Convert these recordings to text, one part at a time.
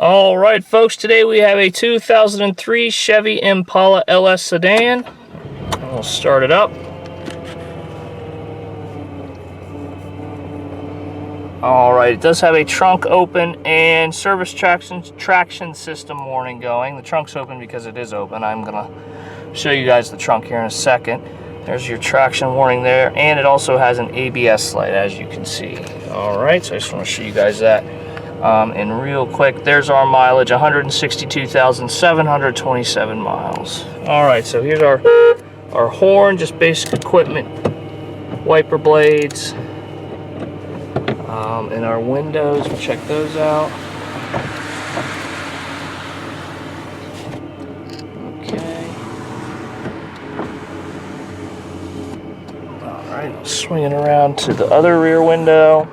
All right, folks, today we have a 2003 Chevy Impala LS sedan. We'll start it up. All right, it does have a trunk open and service traction system warning going. The trunk's open because it is open. I'm gonna show you guys the trunk here in a second. There's your traction warning there, and it also has an ABS light, as you can see. All right, so I just want to show you guys that. And real quick, there's our mileage, 162,727 miles. All right, so here's our horn, just basic equipment, wiper blades, and our windows. We'll check those out. Okay. All right, swinging around to the other rear window.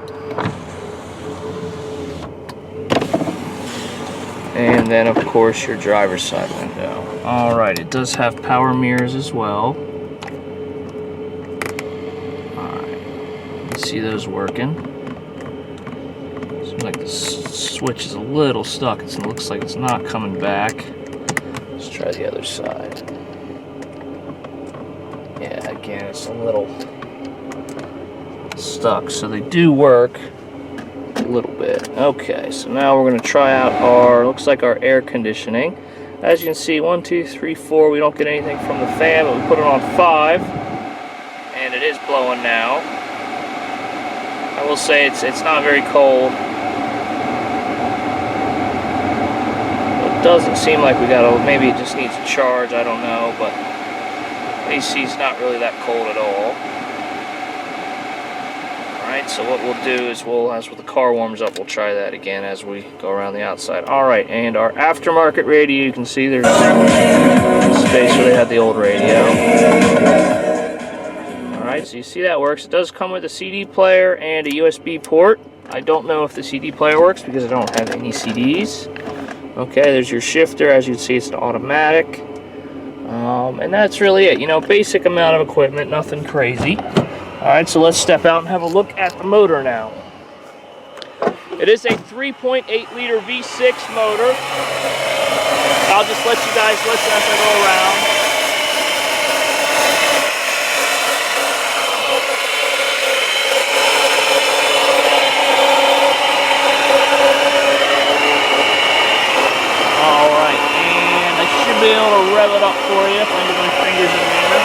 And then, of course, your driver's side window. All right, it does have power mirrors as well. All right, you can see those working. Seems like the switch is a little stuck. It looks like it's not coming back. Let's try the other side. Yeah, again, it's a little stuck. So they do work. A little bit. Okay, so now we're going to try out looks like our air conditioning. As you can see, 1, 2, 3, 4, we don't get anything from the fan, but we put it on 5, and it is blowing now. I will say it's not very cold. It doesn't seem like we maybe it just needs a charge, I don't know, but AC's not really that cold at all. Alright, so what we'll do is as the car warms up, we'll try that again as we go around the outside. Alright, and our aftermarket radio, you can see there's space where they had the old radio. Alright, so you see that works. It does come with a CD player and a USB port. I don't know if the CD player works because I don't have any CDs. Okay, there's your shifter. As you can see, it's an automatic. And that's really it. You know, basic amount of equipment, nothing crazy. Alright, so let's step out and have a look at the motor now. It is a 3.8 liter V6 motor. I'll just let you guys listen as I go around. Alright, and I should be able to rev it up for you if I get my fingers in there.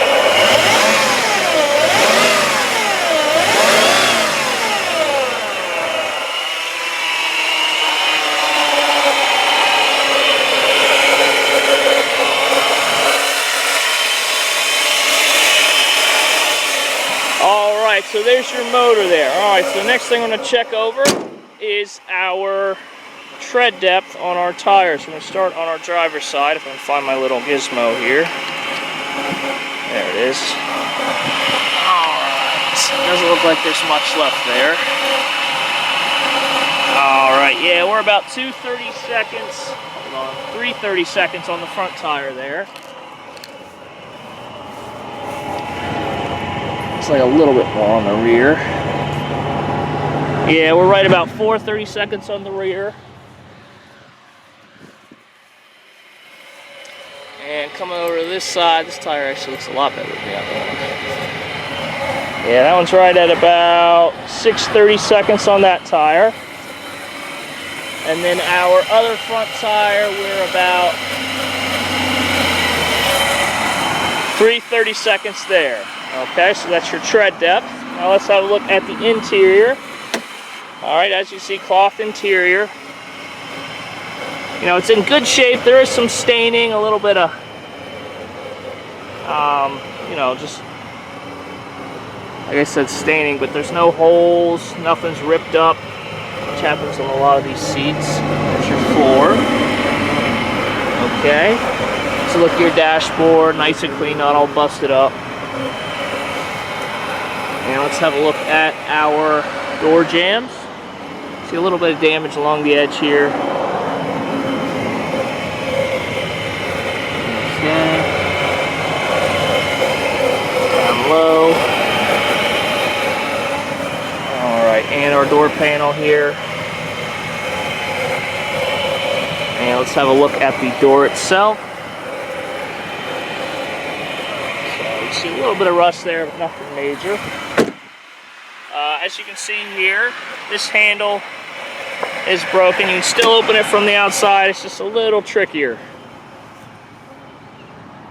Alright, so there's your motor there. Alright, so the next thing I'm going to check over is our tread depth on our tires. So I'm going to start on our driver's side, if I can find my little gizmo here. There it is. Alright, so it doesn't look like there's much left there. Alright, yeah, we're about 230 seconds, hold on, 330 seconds on the front tire there. Like a little bit more on the rear. Yeah, we're right about 430 seconds on the rear. And coming over to this side, this tire actually looks a lot better than the other one. Yeah, that one's right at about 630 seconds on that tire. And then our other front tire, we're about 330 seconds there. Okay, so that's your tread depth. Now let's have a look at the interior. Alright, as you see, cloth interior. You know, it's in good shape. There is some staining, a little bit of, you know, just, like I said, staining, but there's no holes, nothing's ripped up, which happens on a lot of these seats. There's your floor. Okay, so look at your dashboard, nice and clean, not all busted up. And let's have a look at our door jambs. See a little bit of damage along the edge here. Okay. Down low. Alright, and our door panel here. And let's have a look at the door itself. So you see a little bit of rust there, but nothing major. As you can see here, this handle is broken. You can still open it from the outside. It's just a little trickier.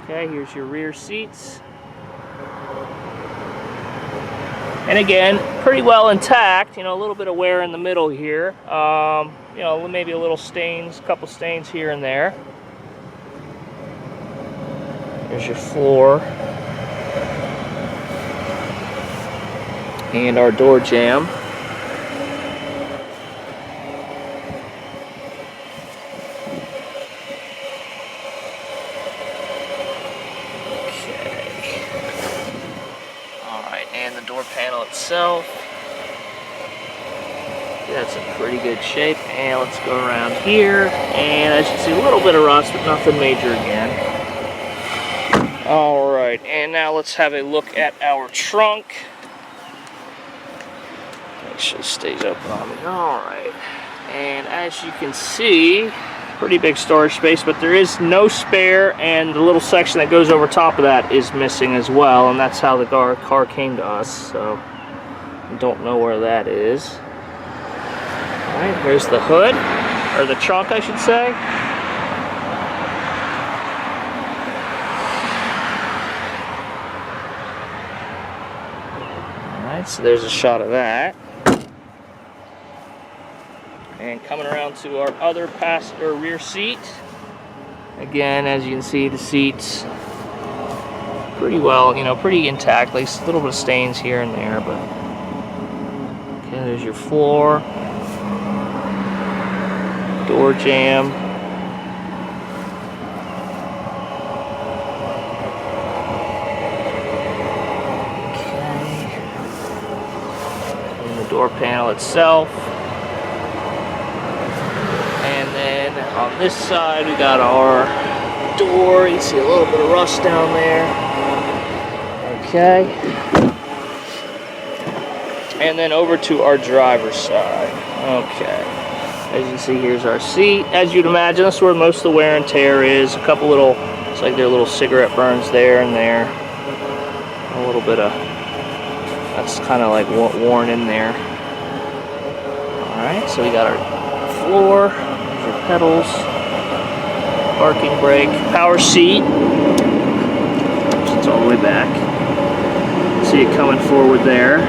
Okay, here's your rear seats. And again, pretty well intact. You know, a little bit of wear in the middle here. You know, maybe a little stains, a couple stains here and there. Here's your floor. And our door jamb. Okay. Alright, and the door panel itself. That's in pretty good shape. And let's go around here. And as you can see, a little bit of rust, but nothing major again. Alright, and now let's have a look at our trunk. Make sure it stays open on me. Alright, and as you can see, pretty big storage space, but there is no spare, and the little section that goes over top of that is missing as well, and that's how the car came to us, so I don't know where that is. Alright, here's the hood, or the trunk I should say. Alright, so there's a shot of that. And coming around to our other passenger rear seat. Again, as you can see, the seats pretty well, you know, pretty intact. Like a little bit of stains here and there, but okay, there's your floor, door jamb. Okay, and the door panel itself. On this side, we got our door. You see a little bit of rust down there. Okay. And then over to our driver's side. Okay. As you can see, here's our seat. As you'd imagine, that's where most of the wear and tear is. A couple little, it's like there are little cigarette burns there and there. A little bit of, that's kind of like worn in there. Alright, so we got our floor. Pedals, parking brake, power seat. It's all the way back. See it coming forward there. And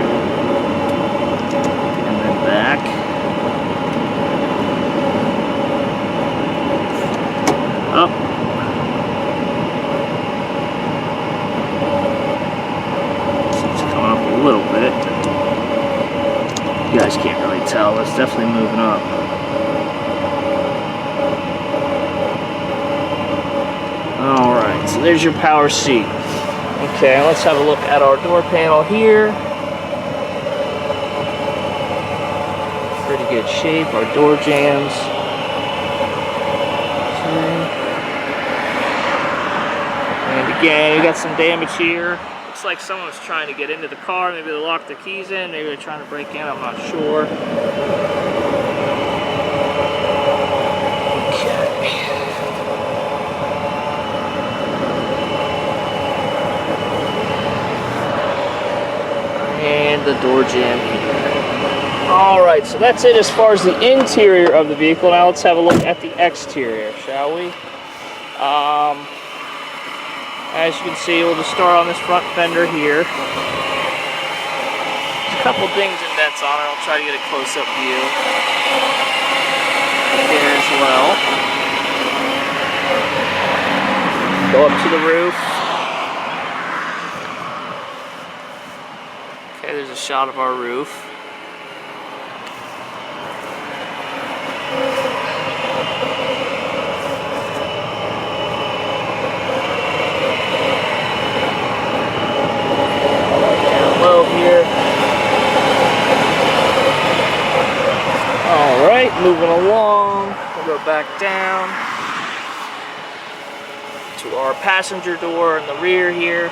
then back. Up. It's coming up a little bit. You guys can't really tell. It's definitely moving up. Alright, so there's your power seat. Okay, let's have a look at our door panel here. Pretty good shape, our door jambs. Okay. And again, we got some damage here. Looks like someone was trying to get into the car. Maybe they locked their keys in, maybe they're trying to break in, I'm not sure. The door jamb here. Alright, so that's it as far as the interior of the vehicle. Now let's have a look at the exterior, shall we? As you can see, we'll just start on this front fender here. There's a couple dings and dents on it. I'll try to get a close-up view here as well. Go up to the roof. There's a shot of our roof. Down low here. Alright, moving along. We'll go back down to our passenger door in the rear here.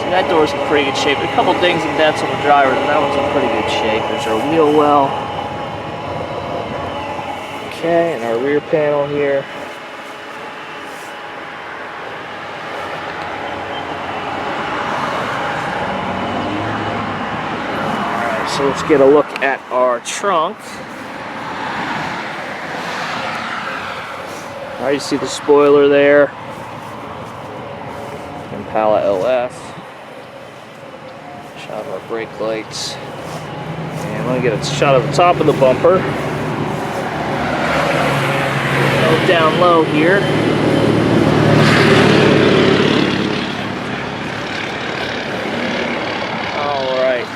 That door's in pretty good shape. A couple dings and dents on the driver, but that one's in pretty good shape. There's our wheel well. Okay, and our rear panel here. Alright, so let's get a look at our trunk. Alright, you see the spoiler there. Impala LS. Shot of our brake lights. And let me get a shot of the top of the bumper. Go down low here. Alright.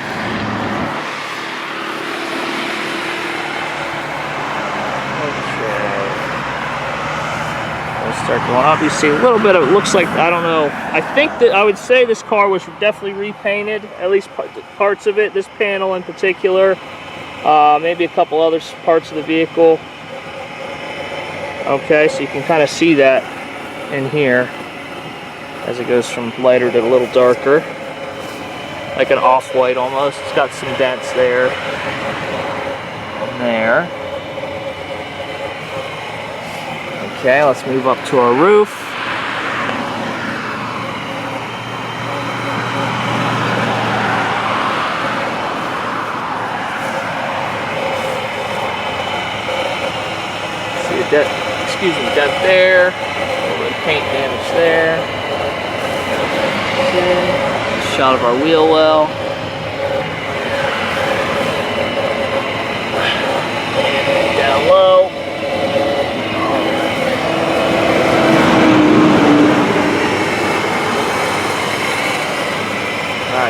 Start going up. You see a little bit of, it looks like, I don't know, I think that I would say this car was definitely repainted, at least parts of it, this panel in particular, maybe a couple other parts of the vehicle. Okay, so you can kind of see that in here as it goes from lighter to a little darker, like an off-white almost. It's got some dents there and there. Okay, let's move up to our roof. See a dent, dent there. A little bit of paint damage there. Okay. Shot of our wheel well. And down low.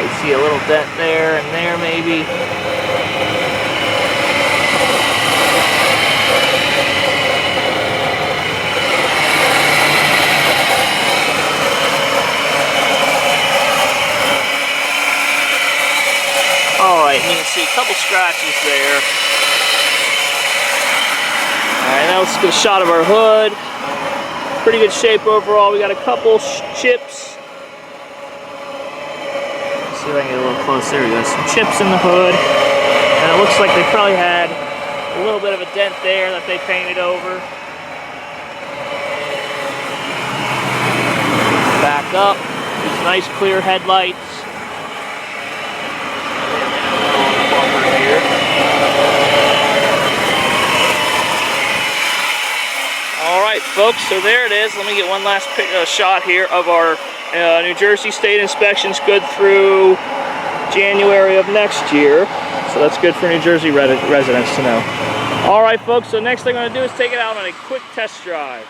You see a little dent there and there maybe. Alright, you can see a couple scratches there. Alright, now let's get a shot of our hood. Pretty good shape overall. We got a couple chips. See if I can get a little close. There we go. Some chips in the hood. And it looks like they probably had a little bit of a dent there that they painted over. Back up. These nice clear headlights. Alright folks, so there it is. Let me get one last shot here of our New Jersey state inspections, good through January of next year. So that's good for New Jersey residents to know. Alright folks, so next thing I'm going to do is take it out on a quick test drive.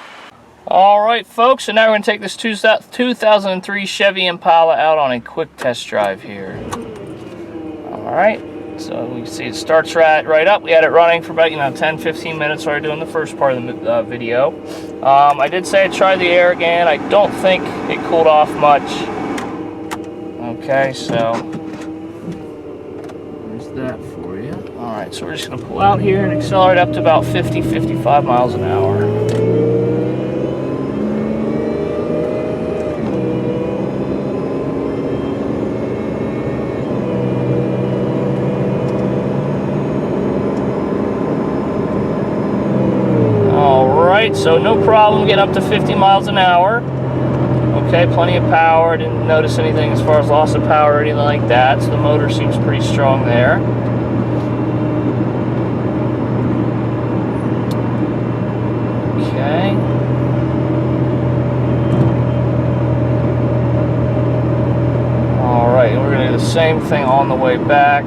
Alright folks, so now we're going to take this 2003 Chevy Impala out on a quick test drive here. Alright, so we can see it starts right up. We had it running for about 10-15 minutes while we were doing the first part of the video. I did say I'd try the air again. I don't think it cooled off much. Okay, so there's that for you. Alright, so we're just going to pull out here and accelerate up to about 50-55 miles an hour. So no problem getting up to 50 miles an hour. Okay, plenty of power. Didn't notice anything as far as loss of power or anything like that. So the motor seems pretty strong there. Okay. Alright, we're going to do the same thing on the way back.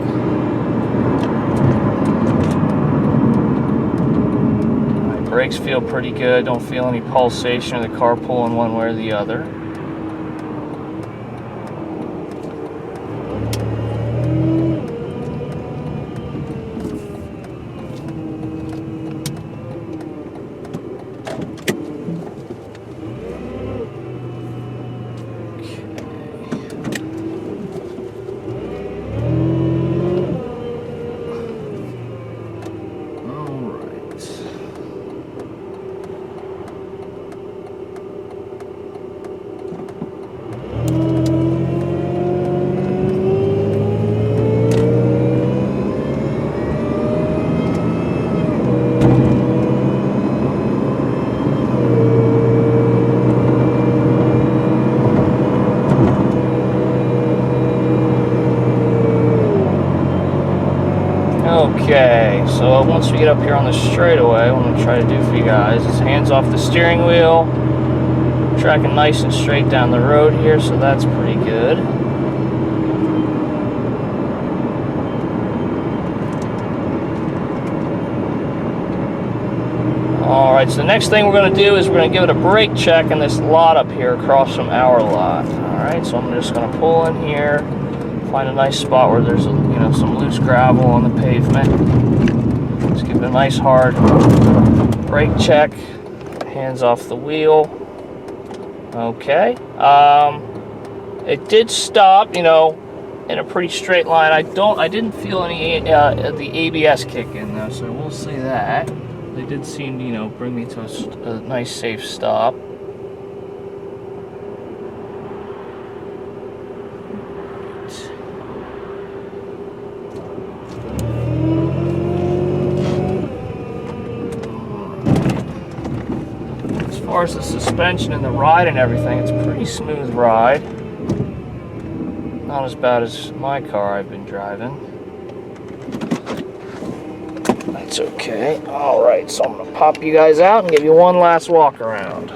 Brakes feel pretty good. Don't feel any pulsation of the car pulling one way or the other. thing. So once we get up here on the straightaway, what I'm going to try to do for you guys is hands off the steering wheel, tracking nice and straight down the road here, so that's pretty good. Alright, so the next thing we're going to do is we're going to give it a brake check in this lot up here across from our lot. Alright, so I'm just going to pull in here, find a nice spot where there's some loose gravel on the pavement. Just give it a nice hard brake check, hands off the wheel. Okay, it did stop, in a pretty straight line. I didn't feel any the ABS kick in though, so we'll say that. They did seem to, bring me to a nice safe stop. As far as the suspension and the ride and everything, it's a pretty smooth ride. Not as bad as my car I've been driving. That's okay. Alright, so I'm going to pop you guys out and give you one last walk around.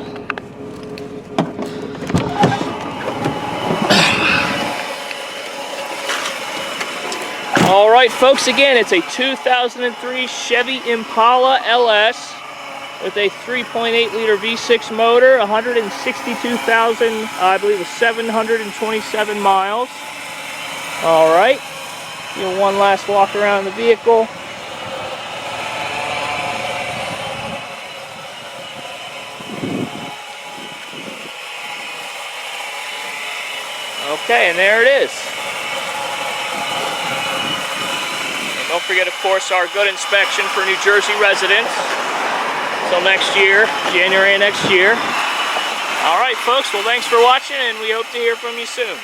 Alright folks, again, it's a 2003 Chevy Impala LS with a 3.8 liter V6 motor, 162,000, I believe it was 727 miles. Alright, give you one last walk around the vehicle. Okay, and there it is. And don't forget, of course, our good inspection for New Jersey residents. Until next year, January of next year. All right, folks, well, thanks for watching, and we hope to hear from you soon.